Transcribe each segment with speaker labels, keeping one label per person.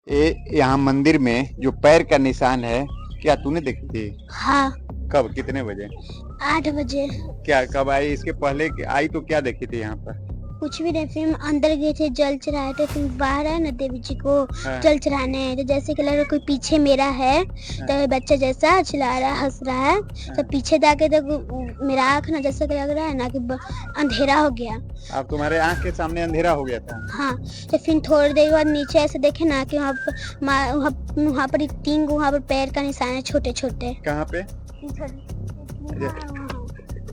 Speaker 1: ये यहाँ मंदिर में जो पैर का निशान है, क्या तूने देखी थी?
Speaker 2: हाँ।
Speaker 1: कब, कितने बजे?
Speaker 2: 8 बजे।
Speaker 1: क्या कब आई? इसके पहले आई तो क्या देखी थी यहाँ पर?
Speaker 2: कुछ भी नहीं, फिर अंदर गए थे, जल चढ़ाए थे, फिर बाहर है ना देवी जी को
Speaker 1: हाँ।
Speaker 2: जल चढ़ाने तो जैसे कि लग रहा कोई पीछे मेरा है, तो बच्चा जैसा चिल्ला रहा है, हंस रहा है, तो पीछे जाके तो मेरा आँख ना जैसे लग रहा है ना कि अंधेरा हो गया।
Speaker 1: अब तुम्हारे आँख के सामने अंधेरा हो गया था?
Speaker 2: हाँ। तो फिर थोड़ी देर बाद नीचे ऐसे देखे ना कि वहाँ पर 3 वहाँ पर पैर का निशान है, छोटे छोटे।
Speaker 1: कहाँ पे?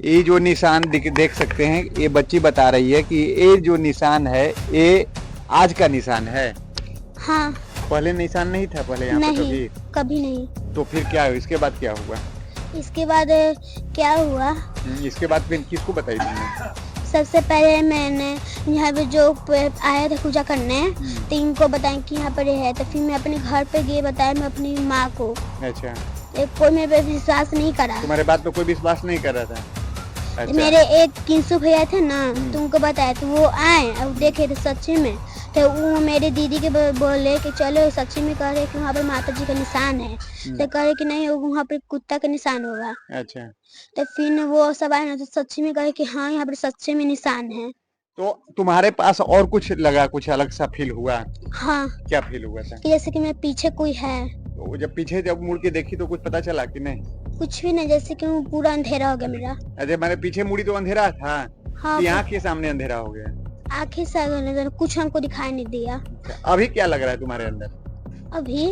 Speaker 1: ये जो निशान देख सकते हैं, ये बच्ची बता रही है कि ये जो निशान है ये आज का निशान है।
Speaker 2: हाँ।
Speaker 1: पहले निशान नहीं था पहले यहाँ पे
Speaker 2: कभी नहीं।
Speaker 1: तो फिर क्या हुआ? इसके बाद क्या हुआ?
Speaker 2: इसके बाद क्या हुआ?
Speaker 1: इसके बाद फिर किसको बताई तुमने?
Speaker 2: सबसे पहले मैंने यहाँ पे जो आया था पूजा करने, तो इनको बताया कि यहाँ पर है, तो फिर मैं अपने घर पे गए, बताया मैं अपनी माँ को।
Speaker 1: अच्छा।
Speaker 2: कोई मेरे पे विश्वास नहीं करा।
Speaker 1: तुम्हारे बात पे कोई विश्वास नहीं कर रहा था? अच्छा।
Speaker 2: मेरे एक किंसु भैया थे ना, तुमको बताया, तो वो आए और देखे थे सच्ची में, तो वो मेरे दीदी के बोले कि चलो सच्ची में, कह रहे कि वहाँ पर माता जी का निशान है, तो कह रहे कि नहीं वहाँ पर कुत्ता का निशान होगा।
Speaker 1: अच्छा।
Speaker 2: तो फिर वो सब आए ना, तो सच्ची में कहे कि हाँ यहाँ पर सच्चे में निशान है।
Speaker 1: तो तुम्हारे पास और कुछ लगा, कुछ अलग सा फील हुआ?
Speaker 2: हाँ।
Speaker 1: क्या फील हुआ था?
Speaker 2: कि जैसे कि मेरे पीछे कोई है।
Speaker 1: तो जब पीछे मुड़ के देखी तो कुछ पता चला कि नहीं?
Speaker 2: कुछ भी नहीं, जैसे कि पूरा अंधेरा हो गया मेरा।
Speaker 1: अरे मैंने पीछे मुड़ी तो अंधेरा था।
Speaker 2: हाँ।
Speaker 1: आँख के सामने अंधेरा हो गया?
Speaker 2: आँखें से कुछ हमको दिखाई नहीं दिया।
Speaker 1: अभी क्या लग रहा है तुम्हारे अंदर?
Speaker 2: अभी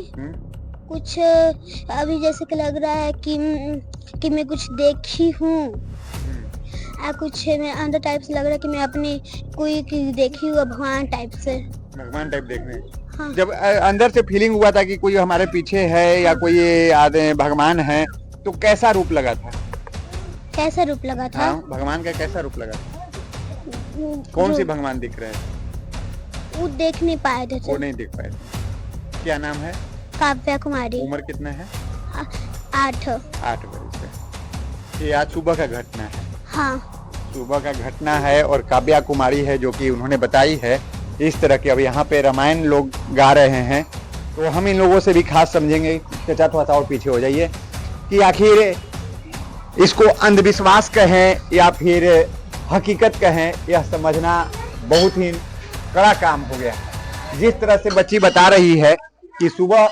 Speaker 2: कुछ अभी जैसे कि लग रहा है कि मैं कुछ देखी हूँ, कुछ मेरे अंदर टाइप से लग रहा है कि मैं अपनी कोई देखी हुआ भगवान टाइप से।
Speaker 1: भगवान टाइप देखने?
Speaker 2: हाँ।
Speaker 1: जब अंदर से फीलिंग हुआ था कि कोई हमारे पीछे है या कोई आदमी भगवान है, तो कैसा रूप लगा था?
Speaker 2: कैसा रूप लगा था?
Speaker 1: हाँ, भगवान का कैसा रूप लगा था? कौन सी भगवान दिख रहे थे?
Speaker 2: वो देख नहीं पाए थे।
Speaker 1: वो नहीं दिख पाए थे। क्या नाम है?
Speaker 2: काव्या कुमारी।
Speaker 1: उम्र कितना है?
Speaker 2: 8
Speaker 1: वर्ष से। ये आज सुबह का घटना है?
Speaker 2: हाँ।
Speaker 1: सुबह का घटना है और काव्या कुमारी है जो कि उन्होंने बताई है इस तरह के। अब यहाँ पे रामायण लोग गा रहे हैं, तो हम इन लोगों से भी खास समझेंगे। चाचा थोड़ा सा और पीछे हो जाइए, कि आखिर इसको अंधविश्वास कहें या फिर हकीकत कहें, यह समझना बहुत ही कड़ा काम हो गया। जिस तरह से बच्ची बता रही है कि सुबह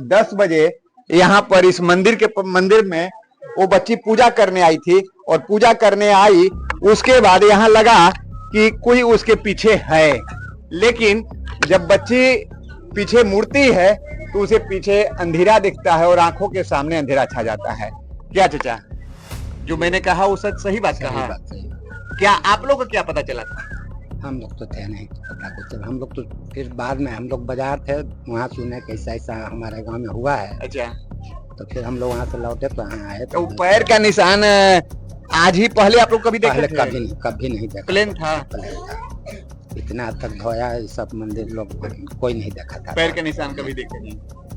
Speaker 1: 10 बजे यहाँ पर इस मंदिर में वो बच्ची पूजा करने आई थी, और पूजा करने आई, उसके बाद यहाँ लगा कि कोई उसके पीछे है, लेकिन जब बच्ची पीछे मुड़ती है तो उसे पीछे अंधेरा दिखता है और आंखों के सामने अंधेरा छा जाता है। क्या चाचा, जो मैंने कहा वो सही बात कहा? क्या आप लोग को क्या पता चला था?
Speaker 3: हम लोग तो थे नहीं पता कुछ, हम लोग तो फिर बाद में, हम लोग बाजार थे, वहाँ सुने कि ऐसा हमारे गांव में हुआ है।
Speaker 1: अच्छा।
Speaker 3: तो फिर हम लोग वहाँ से लौटे तो यहाँ आए,
Speaker 1: तो पैर का निशान आज ही पहले आप लोग कभी देखे थे?
Speaker 3: कभी नहीं देखा।
Speaker 1: प्लेन था?
Speaker 3: इतना तक धोया सब मंदिर, लोग कोई नहीं देखा था
Speaker 1: पैर के निशान कभी देखे नहीं।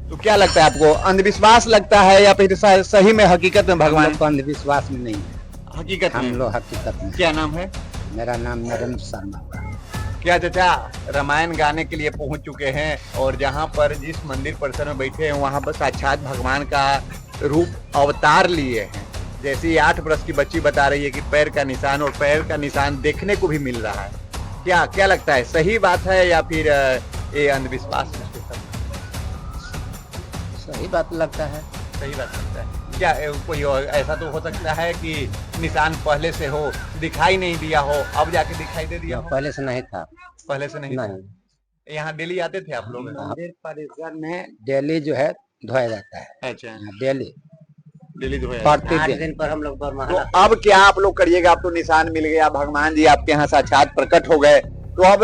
Speaker 1: तो क्या लगता है आपको, अंधविश्वास लगता है या फिर सही में हकीकत में भगवान?
Speaker 3: अंधविश्वास में नहीं,
Speaker 1: हकीकत
Speaker 3: हम लोग हकीकत में।
Speaker 1: क्या नाम है?
Speaker 3: मेरा नाम नरेंद्र शर्मा।
Speaker 1: क्या चाचा, रामायण गाने के लिए पहुंच चुके हैं, और जहां पर जिस मंदिर परिसर में बैठे हैं वहां पर साक्षात भगवान का रूप अवतार लिए हैं। जैसी 8 वर्ष की बच्ची बता रही है कि पैर का निशान, और पैर का निशान देखने को भी मिल रहा है। क्या लगता है, सही बात है या फिर ये अंधविश्वास है?
Speaker 3: सही बात लगता है।
Speaker 1: सही बात लगता है। क्या कोई ऐसा तो हो सकता है कि निशान पहले से हो, दिखाई नहीं दिया हो, अब जाके दिखाई दे दिया हो?
Speaker 3: पहले से नहीं था।
Speaker 1: पहले से नहीं था। यहाँ डेली आते थे आप लोग?
Speaker 3: मंदिर परिसर में डेली जो है धोया जाता है।
Speaker 1: अच्छा।
Speaker 3: डेली
Speaker 1: धोया,
Speaker 3: 8 दिन पर हम लोग।
Speaker 1: तो अब क्या आप लोग करिएगा? अब तो निशान मिल गया, भगवान जी आपके यहाँ साक्षात प्रकट हो गए, तो अब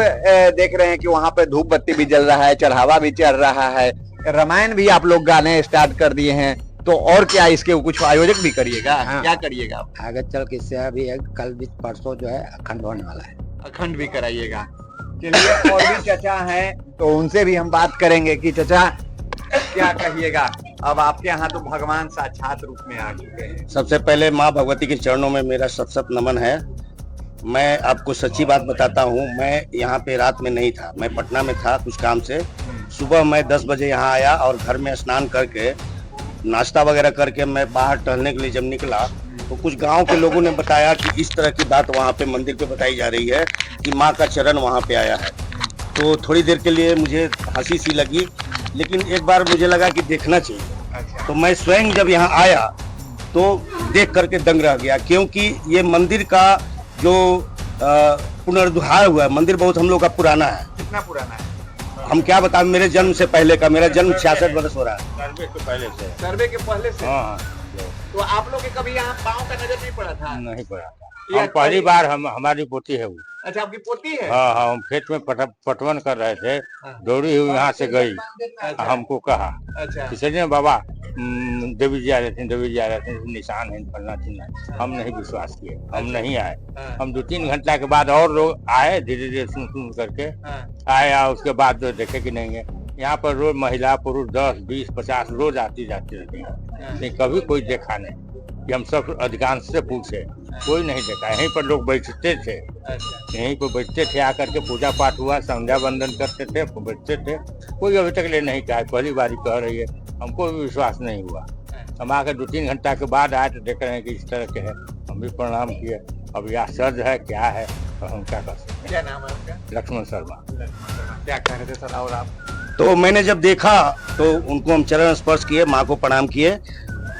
Speaker 1: देख रहे हैं कि वहाँ पे धूप बत्ती भी जल रहा है, चढ़ावा भी चढ़ रहा है, रामायण भी आप लोग गाने स्टार्ट कर दिए हैं, तो और क्या इसके कुछ आयोजक भी करिएगा?
Speaker 3: हाँ।
Speaker 1: क्या करिएगा आप
Speaker 3: आगे चल के? इससे अभी कल भी परसों जो है अखंड होने वाला है।
Speaker 1: अखंड भी कराइएगा। चलिए, और भी चाचा हैं तो उनसे भी हम बात करेंगे कि चाचा क्या कहिएगा? अब आपके यहाँ तो भगवान साक्षात रूप में आ चुके हैं।
Speaker 4: सबसे पहले माँ भगवती के चरणों में मेरा सत नमन है। मैं आपको सच्ची बात बताता हूँ, मैं यहाँ पे रात में नहीं था, मैं पटना में था कुछ काम से। सुबह मैं 10 बजे यहाँ आया और घर में स्नान करके नाश्ता वगैरह करके मैं बाहर टहलने के लिए जब निकला तो कुछ गांव के लोगों ने बताया कि इस तरह की बात वहाँ पे मंदिर पे बताई जा रही है कि माँ का चरण वहाँ पे आया है। तो थोड़ी देर के लिए मुझे हंसी सी लगी, लेकिन एक बार मुझे लगा कि देखना चाहिए। तो मैं स्वयं जब यहाँ आया तो देख करके दंग रह गया, क्योंकि ये मंदिर का जो पुनरुद्धार हुआ है, मंदिर बहुत हम लोग का पुराना है।
Speaker 1: कितना पुराना है?
Speaker 4: हम क्या बताएं, मेरे जन्म से पहले का, मेरा जन्म 66 वर्ष हो रहा है।
Speaker 1: सर्वे के पहले से।
Speaker 4: हाँ,
Speaker 1: तो आप लोग के कभी यहाँ पाँव का नजर नहीं पड़ा था?
Speaker 5: नहीं पड़ा।
Speaker 1: ये
Speaker 5: हम पहली बार हमारी पोती है वो।
Speaker 1: अच्छा, आपकी पोती है?
Speaker 5: हाँ हाँ, हम खेत में पटवन कर रहे थे, दौड़ी हुई यहाँ से गई, हमको कहा
Speaker 1: अच्छा
Speaker 5: इसलिए बाबा देवी जी आ रहे थे, निशान है फलना चिन्ह। हम नहीं विश्वास किए, हम नहीं आए। हम 2-3 घंटा के बाद और लोग आए, धीरे धीरे सुन करके आए, और उसके बाद जो देखे कि नहीं है। यहाँ पर रोज महिला पुरुष 10, 20, 50 रोज आती जाती रहती है, लेकिन कभी कोई देखा नहीं। कि हम सब अधिकांश से पूछे, कोई नहीं देखा। यहीं पर लोग बैठते थे, यहीं पर बैठते थे, आकर के पूजा पाठ हुआ, संध्या वंदन करते थे, बैठते थे। कोई अभी तक ले नहीं कहा, पहली बारी कह रही है, हमको भी विश्वास नहीं हुआ। हम आकर 2-3 घंटा के बाद आए तो देख रहे हैं कि इस तरह के है। हम भी प्रणाम किए। अब यह आश्चर्य है, क्या है, तो हम क्या कर सकते हैं।
Speaker 1: क्या नाम है आपका?
Speaker 5: लक्ष्मण शर्मा।
Speaker 1: क्या कह रहे थे सर और आप?
Speaker 4: तो मैंने जब देखा तो उनको हम चरण स्पर्श किए, माँ को प्रणाम किए।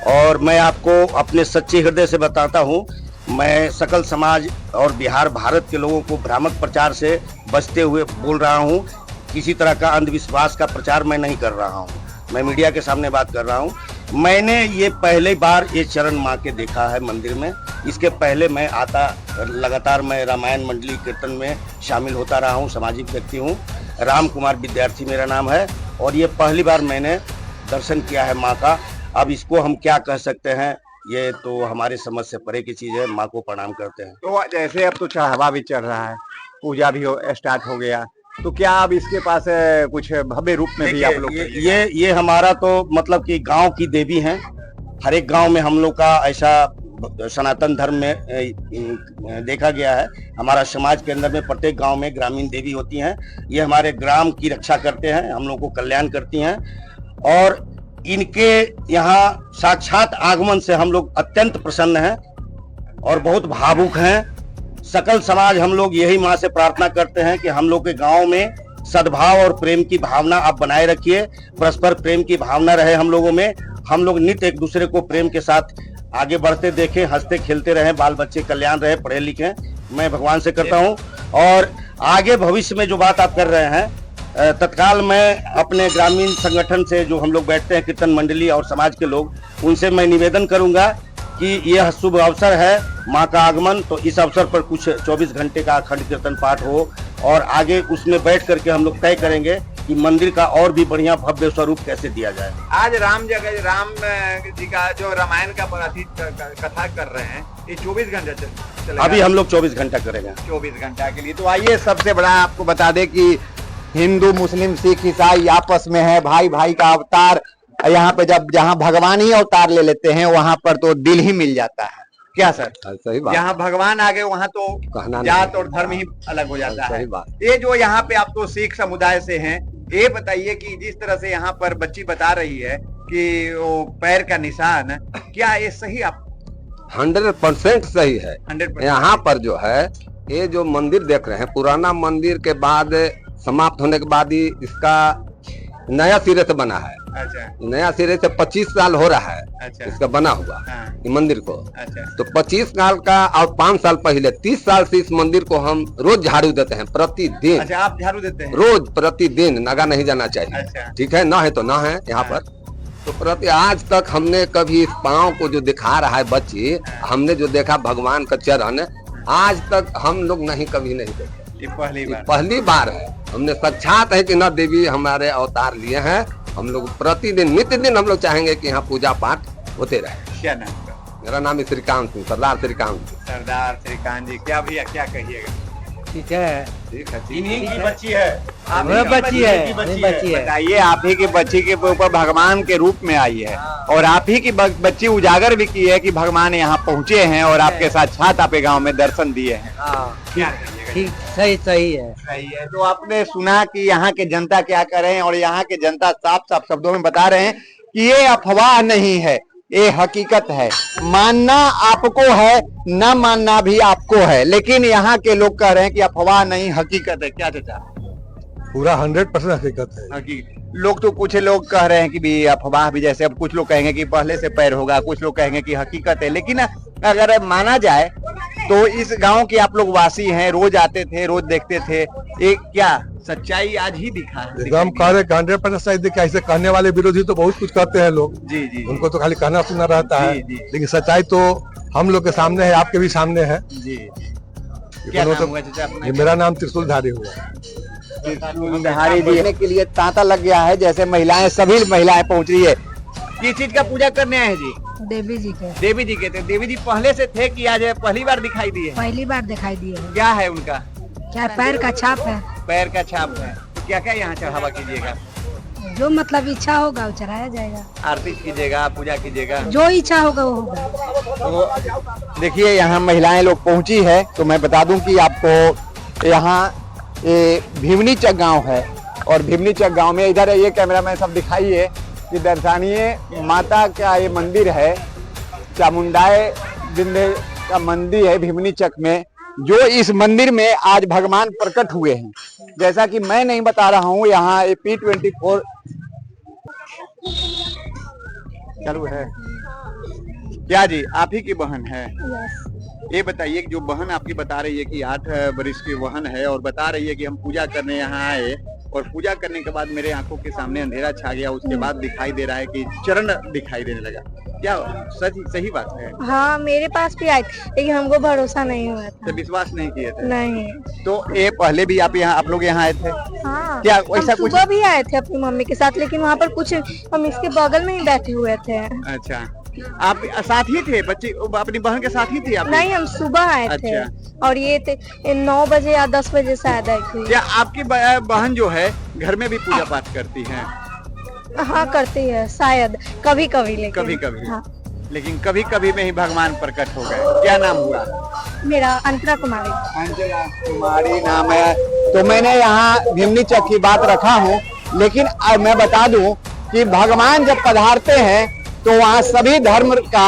Speaker 4: और मैं आपको अपने सच्चे हृदय से बताता हूँ, मैं सकल समाज और बिहार भारत के लोगों को भ्रामक प्रचार से बचते हुए बोल रहा हूँ। किसी तरह का अंधविश्वास का प्रचार मैं नहीं कर रहा हूँ, मैं मीडिया के सामने बात कर रहा हूँ। मैंने ये पहली बार ये चरण माँ के देखा है मंदिर में। इसके पहले मैं आता लगातार, मैं रामायण मंडली कीर्तन में शामिल होता रहा हूँ, सामाजिक व्यक्ति हूँ। राम कुमार विद्यार्थी मेरा नाम है, और ये पहली बार मैंने दर्शन किया है माँ का। अब इसको हम क्या कह सकते हैं, ये तो हमारे समझ से परे की चीज है। माँ को प्रणाम करते हैं।
Speaker 1: तो जैसे अब तो चढ़ावा भी चढ़ रहा है, पूजा भी स्टार्ट हो गया, तो क्या अब इसके पास कुछ भव्य रूप में भी आप लोग
Speaker 4: ये हमारा तो मतलब कि गांव की देवी हैं। हर एक गांव में हम लोग का ऐसा सनातन धर्म में देखा गया है। हमारा समाज के अंदर में प्रत्येक गांव में ग्रामीण देवी होती हैं। ये हमारे ग्राम की रक्षा करते हैं, हम लोग को कल्याण करती हैं। और इनके यहाँ साक्षात आगमन से हम लोग अत्यंत प्रसन्न हैं और बहुत भावुक हैं। सकल समाज हम लोग यही माँ से प्रार्थना करते हैं कि हम लोग के गांव में सद्भाव और प्रेम की भावना आप बनाए रखिए, परस्पर प्रेम की भावना रहे हम लोगों में। हम लोग नित्य एक दूसरे को प्रेम के साथ आगे बढ़ते देखें, हंसते खेलते रहें, बाल बच्चे कल्याण रहे, पढ़े लिखें। मैं भगवान से करता हूँ। और आगे भविष्य में जो बात आप कर रहे हैं, तत्काल मैं अपने ग्रामीण संगठन से जो हम लोग बैठते हैं, कीर्तन मंडली और समाज के लोग, उनसे मैं निवेदन करूंगा कि यह शुभ अवसर है माँ का आगमन, तो इस अवसर पर कुछ 24 घंटे का अखंड कीर्तन पाठ हो, और आगे उसमें बैठ करके हम लोग तय करेंगे कि मंदिर का और भी बढ़िया भव्य स्वरूप कैसे दिया जाए।
Speaker 1: आज राम जी का जो रामायण का कथा कर रहे हैं, ये 24 घंटे चलेगा?
Speaker 4: अभी हम लोग 24 घंटा करेंगे।
Speaker 1: 24 घंटा के लिए। तो आइए, सबसे बड़ा आपको बता दें कि हिंदू, मुस्लिम, सिख, ईसाई आपस में है, भाई भाई का अवतार। यहाँ पे जब जहाँ भगवान ही अवतार ले लेते हैं, वहां पर तो दिल ही मिल जाता है। क्या सर?
Speaker 3: सही बात।
Speaker 1: जहाँ भगवान आ गए वहाँ तो जात और धर्म ही अलग हो जाता है। ये जो यहाँ पे आप तो सिख समुदाय से हैं, ये बताइए कि जिस तरह से यहाँ पर बच्ची बता रही है कि वो पैर का निशान, क्या ये सही? आप
Speaker 3: 100% सही है।
Speaker 1: 100%
Speaker 3: यहाँ पर जो है, ये जो मंदिर देख रहे हैं, पुराना मंदिर के बाद समाप्त होने के बाद ही इसका नया सिरे से बना है।
Speaker 1: अच्छा।
Speaker 3: नया सिरे से 25 साल हो रहा है।
Speaker 1: अच्छा।
Speaker 3: इसका बना हुआ ये मंदिर को।
Speaker 1: अच्छा।
Speaker 3: तो 25 साल का और 5 साल पहले 30 साल से इस मंदिर को हम रोज झाड़ू देते हैं, प्रतिदिन।
Speaker 1: अच्छा, आप झाड़ू देते हैं?
Speaker 3: रोज प्रतिदिन, नगा नहीं जाना चाहिए।
Speaker 1: अच्छा।
Speaker 3: ठीक है, ना है तो ना है यहाँ पर। तो प्रति आज तक हमने कभी इस पाँव को जो दिखा रहा है बच्ची, हमने जो देखा भगवान का चरण, आज तक हम लोग नहीं कभी नहीं देखे।
Speaker 1: ये
Speaker 3: पहली बार है। हमने साक्षात है कि न देवी हमारे अवतार लिए हैं। हम लोग प्रतिदिन नित्य दिन हम लोग चाहेंगे कि यहाँ पूजा पाठ होते रहे।
Speaker 1: क्या नाम है?
Speaker 3: मेरा नाम है श्रीकांत सिंह, सरदार श्रीकांत।
Speaker 1: सरदार श्रीकांत जी, क्या भैया क्या कहिएगा?
Speaker 6: ठीक है,
Speaker 3: ठीक है, ठीक
Speaker 4: इन्हीं की बच्ची है।
Speaker 1: वह बच्ची है, बताइए आप ही की बच्ची के ऊपर भगवान के रूप में आई है और आप ही की बच्ची उजागर भी की है कि भगवान यहाँ पहुँचे हैं और आपके साक्षात आपके गांव में दर्शन दिए हैं। क्या कहिएगा?
Speaker 6: ठीक, सही सही है।
Speaker 1: सही है। तो आपने सुना कि यहाँ के जनता क्या कर रहे हैं और यहाँ के जनता साफ साफ शब्दों में बता रहे हैं कि ये अफवाह नहीं है, ये हकीकत है। मानना आपको है, न मानना भी आपको है, लेकिन यहाँ के लोग कह रहे हैं कि अफवाह नहीं हकीकत है। क्या चाचा?
Speaker 7: पूरा 100% हकीकत है।
Speaker 1: हकीकत। लोग तो कुछ लोग कह रहे हैं कि भी अफवाह भी, जैसे अब कुछ लोग कहेंगे कि पहले से पैर होगा, कुछ लोग कहेंगे कि हकीकत है। लेकिन अगर माना जाए तो इस गांव के आप लोग वासी हैं, रोज आते थे, रोज देखते थे, एक क्या सच्चाई आज ही दिखा है?
Speaker 7: एकदम कह रहे 100% सही दिखा। ऐसे कहने वाले विरोधी तो बहुत कुछ कहते हैं लोग,
Speaker 1: जी जी
Speaker 7: उनको तो खाली कहना सुना रहता है,
Speaker 1: जी, जी।
Speaker 7: लेकिन सच्चाई तो हम लोग के सामने है, आपके भी सामने है।
Speaker 1: जी। क्या नाम हुआ चाचा अपना?
Speaker 7: ये मेरा नाम त्रिशूलधारी हुआ।
Speaker 1: त्रिशूलधारी जी के लिए तांता लग गया है, जैसे महिलाएं, सभी महिलाएं पहुंच रही है। किस चीज का पूजा करने आए हैं जी?
Speaker 6: देवी जी के
Speaker 1: देवी जी के थे। देवी जी पहले से थे कि आज पहली बार दिखाई दिए?
Speaker 6: पहली बार दिखाई दिए हैं।
Speaker 1: क्या है उनका?
Speaker 6: क्या पैर का छाप है?
Speaker 1: पैर का छाप है। तो क्या क्या यहाँ चढ़ावा कीजिएगा?
Speaker 6: जो मतलब इच्छा होगा वो चढ़ाया जाएगा।
Speaker 1: आरती कीजिएगा, पूजा कीजिएगा,
Speaker 6: जो इच्छा होगा वो होगा।
Speaker 1: तो देखिए यहाँ महिलाएं लोग पहुंची है। तो मैं बता दूं कि आपको यहाँ ये भीमनी चक गांव है और भीमनी चक गांव में इधर ये कैमरा मैन सब दिखाइए कि दर्शनीय माता का ये मंदिर है, चामुंडाए बिंदे का मंदिर है भीमनी चक में, जो इस मंदिर में आज भगवान प्रकट हुए हैं। जैसा कि मैं नहीं बता रहा हूँ, यहाँ P24 चालू है। क्या जी, आप ही की बहन है? ये बताइए कि जो बहन आपकी बता रही है कि 8 वर्ष की बहन है और बता रही है कि हम पूजा करने यहाँ आए और पूजा करने के बाद मेरे आंखों के सामने अंधेरा छा गया, उसके बाद दिखाई दे रहा है कि चरण दिखाई देने लगा। क्या सही बात है?
Speaker 8: हाँ, मेरे पास भी आई थी, लेकिन हमको भरोसा नहीं हुआ था।
Speaker 1: तो विश्वास नहीं किए थे?
Speaker 8: नहीं।
Speaker 1: तो ये पहले भी आप लोग यहाँ आए थे?
Speaker 8: हाँ,
Speaker 1: क्या
Speaker 8: हम
Speaker 1: ऐसा कुछ?
Speaker 8: सुबह भी आए थे अपनी मम्मी के साथ, लेकिन वहाँ पर कुछ हम इसके बगल में ही बैठे हुए थे।
Speaker 1: अच्छा, आप साथ ही थे? बच्ची अपनी बहन के साथ ही थी आप?
Speaker 8: नहीं, हम सुबह आए थे।
Speaker 1: अच्छा।
Speaker 8: और ये 9 बजे या 10 बजे शायद आई थी।
Speaker 1: क्या आपकी बहन जो है घर में भी पूजा पाठ करती है?
Speaker 8: हाँ, करती है शायद, कभी कभी, लेकिन
Speaker 1: कभी कभी।
Speaker 8: हाँ।
Speaker 1: लेकिन कभी कभी में ही भगवान प्रकट हो गए। क्या नाम हुआ?
Speaker 8: मेरा अंतरा कुमारी।
Speaker 1: अंजना कुमारी नाम है। तो मैंने यहाँ भीमनी चक की बात रखा हूँ, लेकिन मैं बता दूं कि भगवान जब पधारते हैं तो वहाँ सभी धर्म का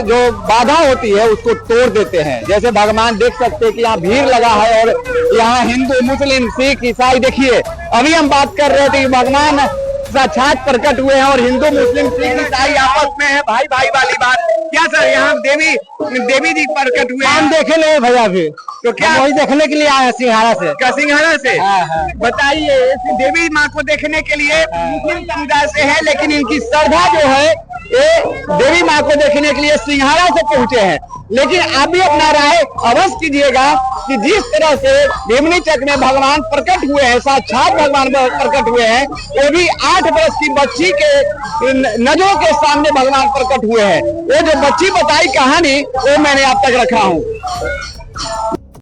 Speaker 1: जो बाधा होती है उसको तोड़ देते हैं। जैसे भगवान देख सकते हैं कि यहाँ भीड़ लगा है और यहाँ हिंदू, मुस्लिम, सिख, ईसाई, देखिए अभी हम बात कर रहे थे कि भगवान साक्षात प्रकट हुए हैं और हिंदू, मुस्लिम, सिख, ईसाई आपस में है भाई भाई वाली बात। क्या सर, यहाँ देवी जी प्रकट हुए?
Speaker 6: हम देखे ले भैया भी,
Speaker 1: तो क्या
Speaker 6: वही देखने के लिए आए सिंघाड़ा से।
Speaker 1: क्या सिंघाड़ा से?
Speaker 6: हाँ।
Speaker 1: बताइए, देवी माँ को देखने के लिए मुस्लिम समुदाय से है, लेकिन इनकी श्रद्धा जो है ये देवी माँ को देखने के लिए सिंघाड़ा से पहुंचे हैं। लेकिन आप भी अपना राय अवश्य कीजिएगा कि जिस तरह से भीमनी चक में भगवान प्रकट हुए हैं, साक्षात भगवान प्रकट हुए हैं, वो भी 8 वर्ष की बच्ची के नजरों के सामने भगवान प्रकट हुए हैं। वो जो बच्ची बताई कहानी वो मैंने आप तक रखा हूँ।